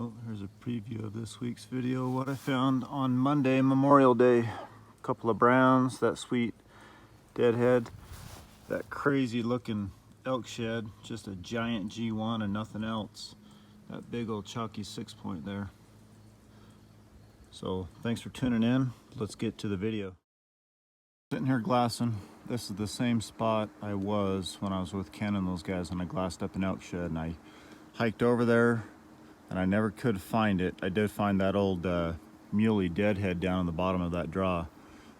Well, here's a preview of this week's video. What I found on Monday, Memorial Day. A couple of browns, that sweet deadhead, that crazy looking elk shed, just a giant G1 and nothing else. That big old chalky 6-point there. So thanks for tuning in. Let's get to the video. Sitting here glassing. This is the same spot I was when I was with Ken and those guys, and I glassed up an elk shed, and I hiked over there and I never could find it. I did find that old muley deadhead down on the bottom of that draw,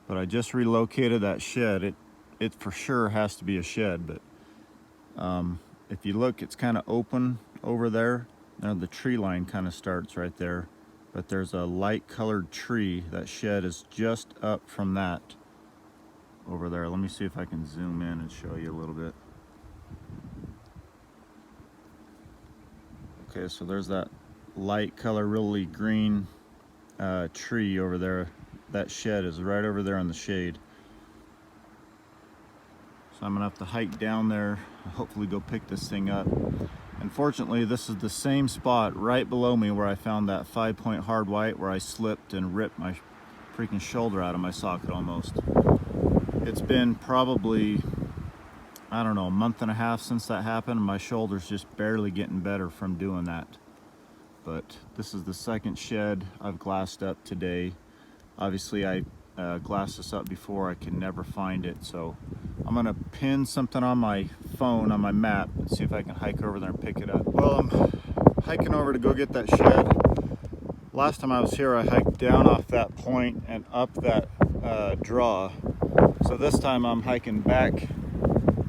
but I just relocated that shed. It for sure has to be a shed, but if you look, it's kind of open over there. Now the tree line kind of starts right there, but there's a light colored tree. That shed is just up from that over there. Let me see if I can zoom in and show you a little bit. Okay, so there's that light color, really green tree over there. That shed is right over there in the shade. So I'm gonna have to hike down there and hopefully go pick this thing up. Unfortunately, this is the same spot right below me where I found that 5-point hard white, where I slipped and ripped my freaking shoulder out of my socket almost. It's been probably, I don't know, a month and a half since that happened, and my shoulder's just barely getting better from doing that. But this is the second shed I've glassed up today. Obviously I glassed this up before. I can never find it, so I'm gonna pin something on my phone, on my map, and see if I can hike over there and pick it up. Well, I'm hiking over to go get that shed. Last time I was here, I hiked down off that point and up that draw. So this time I'm hiking back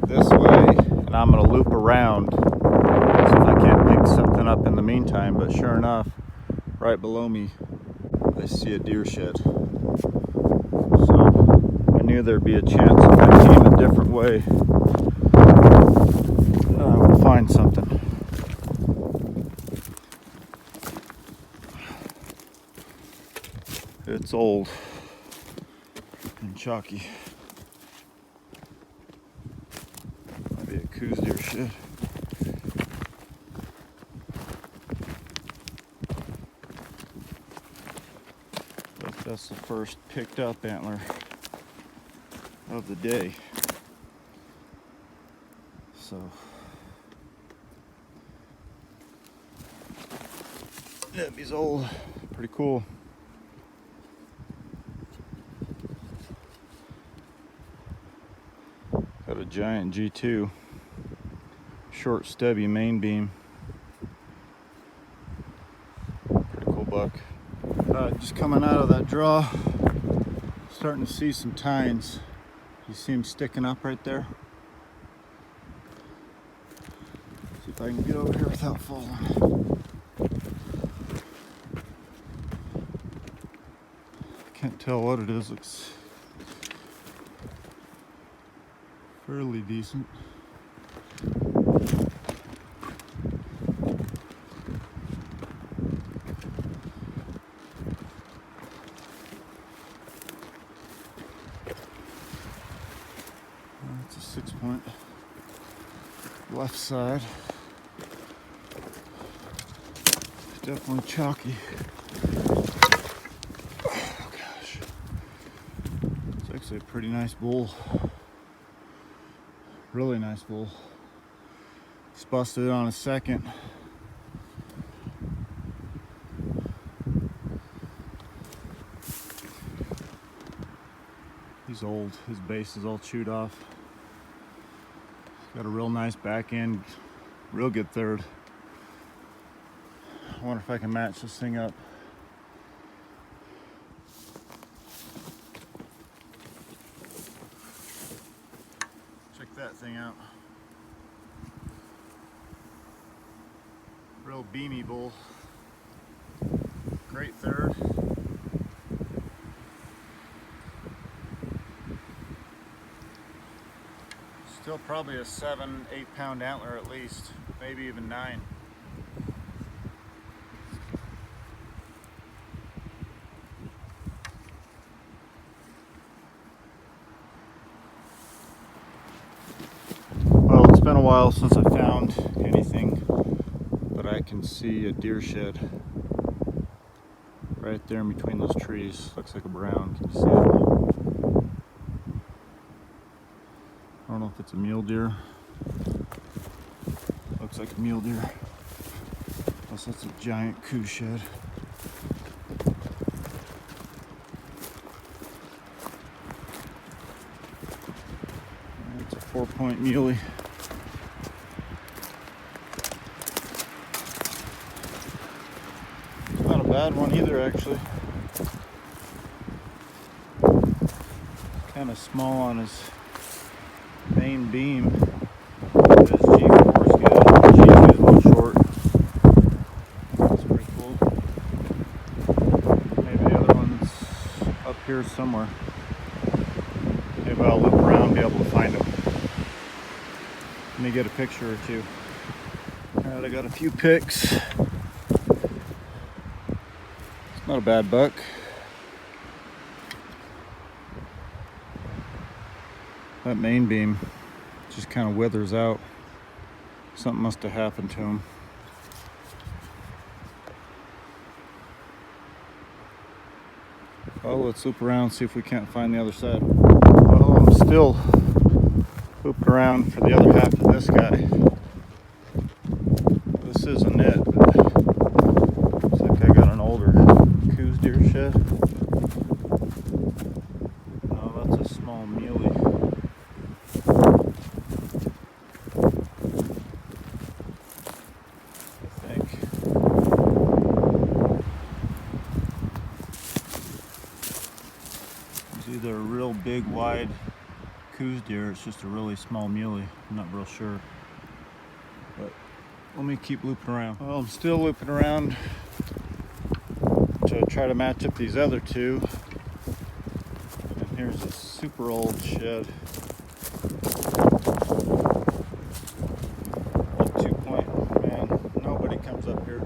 this way, and I'm gonna loop around, see if I can't pick something up in the meantime. But sure enough, right below me, I see a deer shed. So I knew there'd be a chance if I came a different way, I would find something. It's old and chalky. Might be a coos deer shed. But that's the first picked up antler of the day. So Debbie's old, pretty cool. Got a giant G2, short stubby main beam. Pretty cool buck. Just coming out of that draw, starting to see some tines. You see them sticking up right there? See if I can get over here without falling. Can't tell what it is. Looks fairly decent. It's a 6-point. Left side. Definitely chalky. Oh gosh. It's actually a pretty nice bull. Really nice bull. Just busted it on a second. He's old. His base is all chewed off. He's got a real nice back end. Real good third. I wonder if I can match this thing up. Check that thing out. Real beamy bull. Great third. Still probably a 7-8 pound antler at least, maybe even 9. Well, it's been a while since I found anything, but I can see a deer shed right there in between those trees. Looks like a brown. Can you see it? I don't know if it's a mule deer. Looks like a mule deer. Plus that's a giant coos shed. It's a 4-point muley. Not a bad one either, actually. Kind of small on his main beam. His G4 is good. G2 is a little short. That's pretty cool. Maybe the other one's up here somewhere. Maybe I'll loop around and be able to find him. Let me get a picture or two. Alright, I got a few pics. It's not a bad buck. That main beam just kind of withers out. Something must have happened to him. Well, let's loop around and see if we can't find the other side. Well, I'm still looping around for the other half of this guy. This isn't it, but looks like I got an older coos deer shed. No, that's a small muley. Either a real big wide coos deer, it's just a really small muley. I'm not real sure, but let me keep looping around. Well, I'm still looping around to try to match up these other two. And here's a super old shed. Old 2-point. Man, nobody comes up here.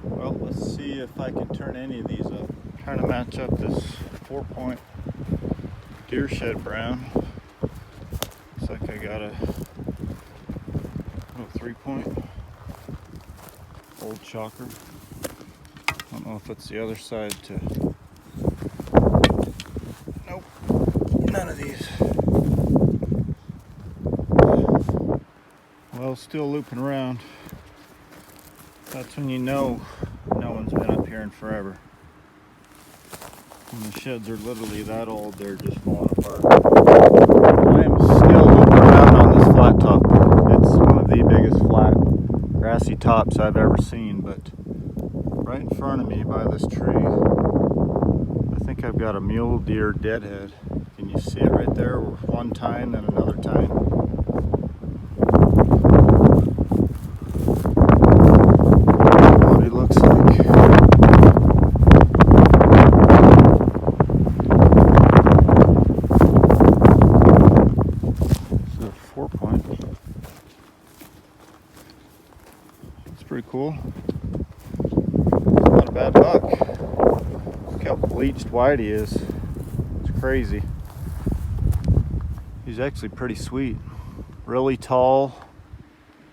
Well, let's see if I can turn any of these up. Trying to match up this 4-point deer shed brown. Looks like I got a 3-point old chalker. I don't know if it's the other side to. Nope, none of these. Well, still looping around. That's when you know no one's been up here in forever. And the sheds are literally that old, they're just falling apart. I am still looping around on this flat top. It's one of the biggest flat grassy tops I've ever seen, but right in front of me by this tree, I think I've got a mule deer deadhead. Can you see it right there? One tine, then another tine. What it looks like. Pretty cool. Not a bad buck. Look how bleached white he is. It's crazy. He's actually pretty sweet. Really tall.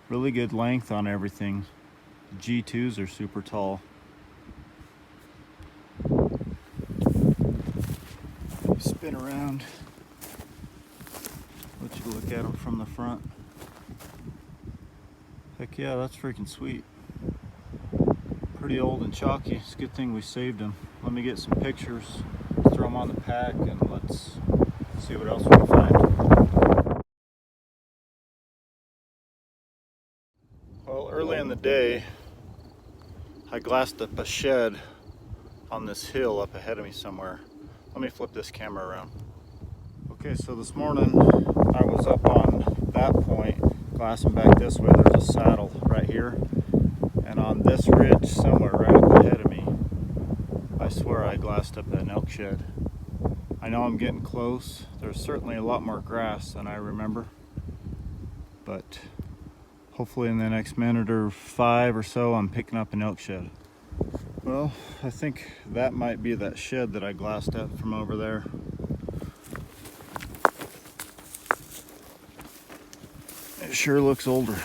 Really good length on everything. G2s are super tall. Spin around. Let you look at him from the front. Heck yeah, that's freaking sweet. Pretty old and chalky. It's a good thing we saved him. Let me get some pictures, throw them on the pack, and let's see what else we can find. Well, early in the day, I glassed up a shed on this hill up ahead of me somewhere. Let me flip this camera around. Okay, so this morning I was up on that point, glassing back this way. There's a saddle right here, and on this ridge somewhere right up ahead of me, I swear I glassed up an elk shed. I know I'm getting close. There's certainly a lot more grass than I remember, but hopefully in the next minute or 5 or so I'm picking up an elk shed. Well, I think that might be that shed that I glassed up from over there. It sure looks older.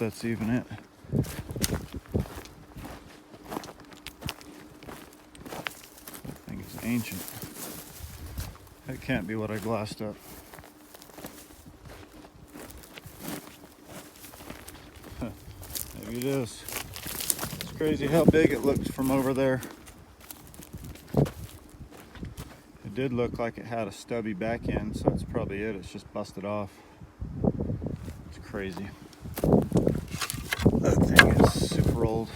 that's even it. That thing is ancient. That can't be what I glassed up. Maybe it is. It's crazy how big it looked from over there. It did look like it had a stubby back end, so that's probably it. It's just busted off. It's crazy. That thing is super old.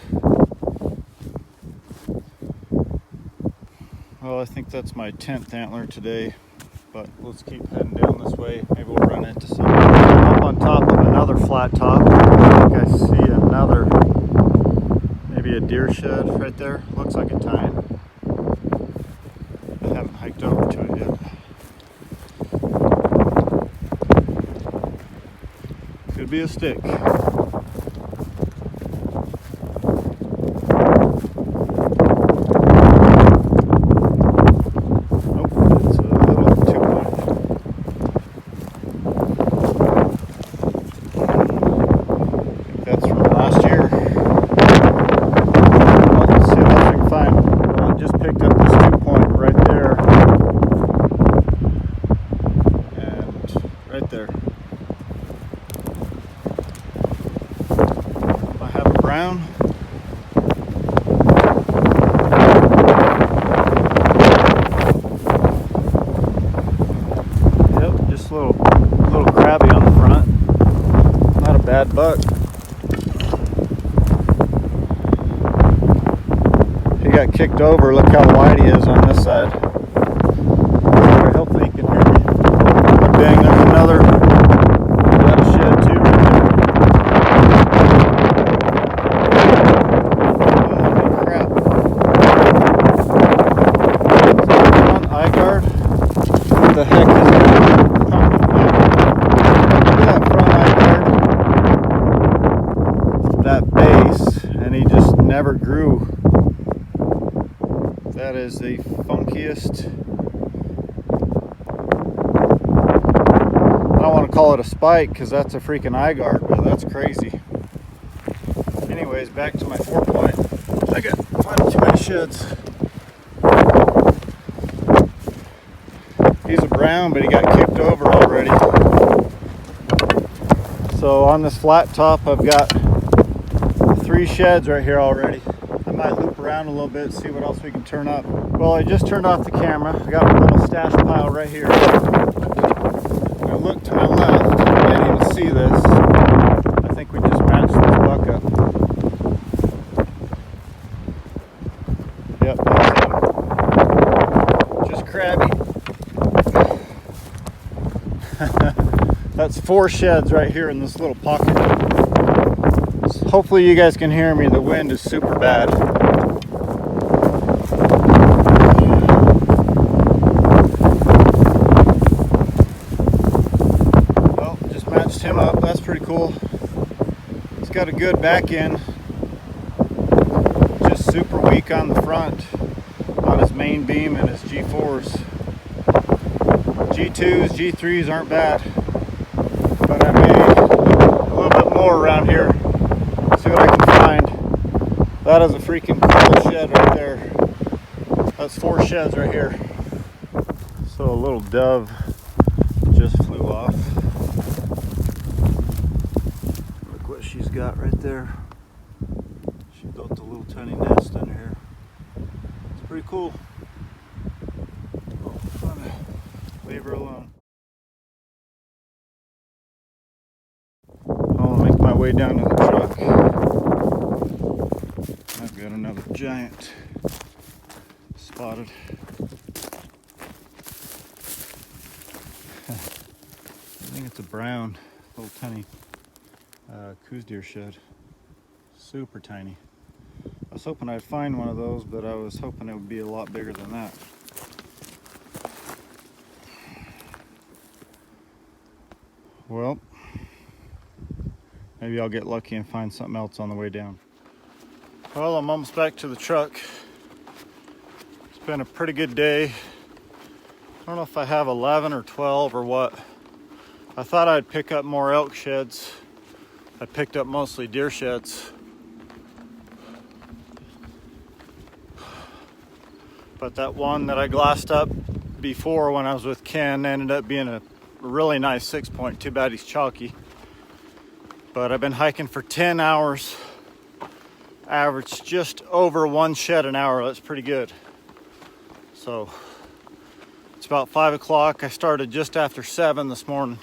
Well, I think that's my 10th antler today, but let's keep heading down this way. Maybe we'll run into some. I'm up on top of another flat top. I think I see another, maybe a deer shed right there. Looks like a tine. I haven't hiked over to it yet. Could be a stick. Brown. Yep, just a little crabby on the front. Not a bad buck. He got kicked over. Look how wide he is on this side. Hopefully you can hear me. Oh, dang, there's another. Got a shed too right there. The heck is that? Look at that front eye guard. That base, and he just never grew. That is the funkiest. I don't want to call it a spike because that's a freaking eye guard, but that's crazy. Anyways, back to my 4-point. I got too many sheds. He's a brown, but he got kicked over already. So on this flat top, I've got 3 sheds right here already. I might loop around a little bit, see what else we can turn up. Well, I just turned off the camera. I got a little stash pile right here. I look to my left, I can't even see this. I think we just matched this buck up. Yep, that's him. Just crabby. That's 4 sheds right here in this little pocket. So hopefully you guys can hear me. The wind is super bad. Well, just matched him up. That's pretty cool. He's got a good back end. Just super weak on the front, on his main beam and his G4s. G2s, G3s aren't bad, but I made a little bit more around here. See what I can find. That is a freaking cool shed right there. That's 4 sheds right here. So a little dove just flew off. Look what she's got right there. She built a little tiny nest under here. It's pretty cool. Leave her alone. I'll make my way down to the truck. I've got another giant spotted. I think it's a brown, little tiny coos deer shed. Super tiny. I was hoping I'd find one of those, but I was hoping it would be a lot bigger than that. Well, maybe I'll get lucky and find something else on the way down. Well, I'm almost back to the truck. It's been a pretty good day. I don't know if I have 11 or 12 or what. I thought I'd pick up more elk sheds I picked up mostly deer sheds. But that one that I glassed up before when I was with Ken ended up being a really nice 6-point. Too bad he's chalky. But I've been hiking for 10 hours. Averaged just over 1 shed an hour. That's pretty good. So it's about 5 o'clock. I started just after 7 this morning.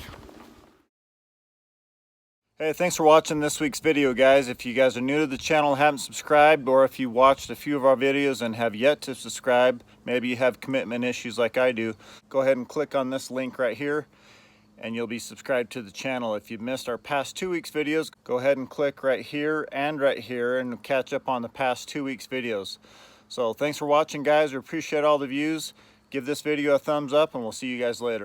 Hey, thanks for watching this week's video, guys. If you guys are new to the channel and haven't subscribed, or if you watched a few of our videos and have yet to subscribe, maybe you have commitment issues like I do, go ahead and click on this link right here and you'll be subscribed to the channel. If you've missed our past 2 weeks videos, go ahead and click right here and catch up on the past 2 weeks videos. So thanks for watching, guys. We appreciate all the views. Give this video a thumbs up and we'll see you guys later.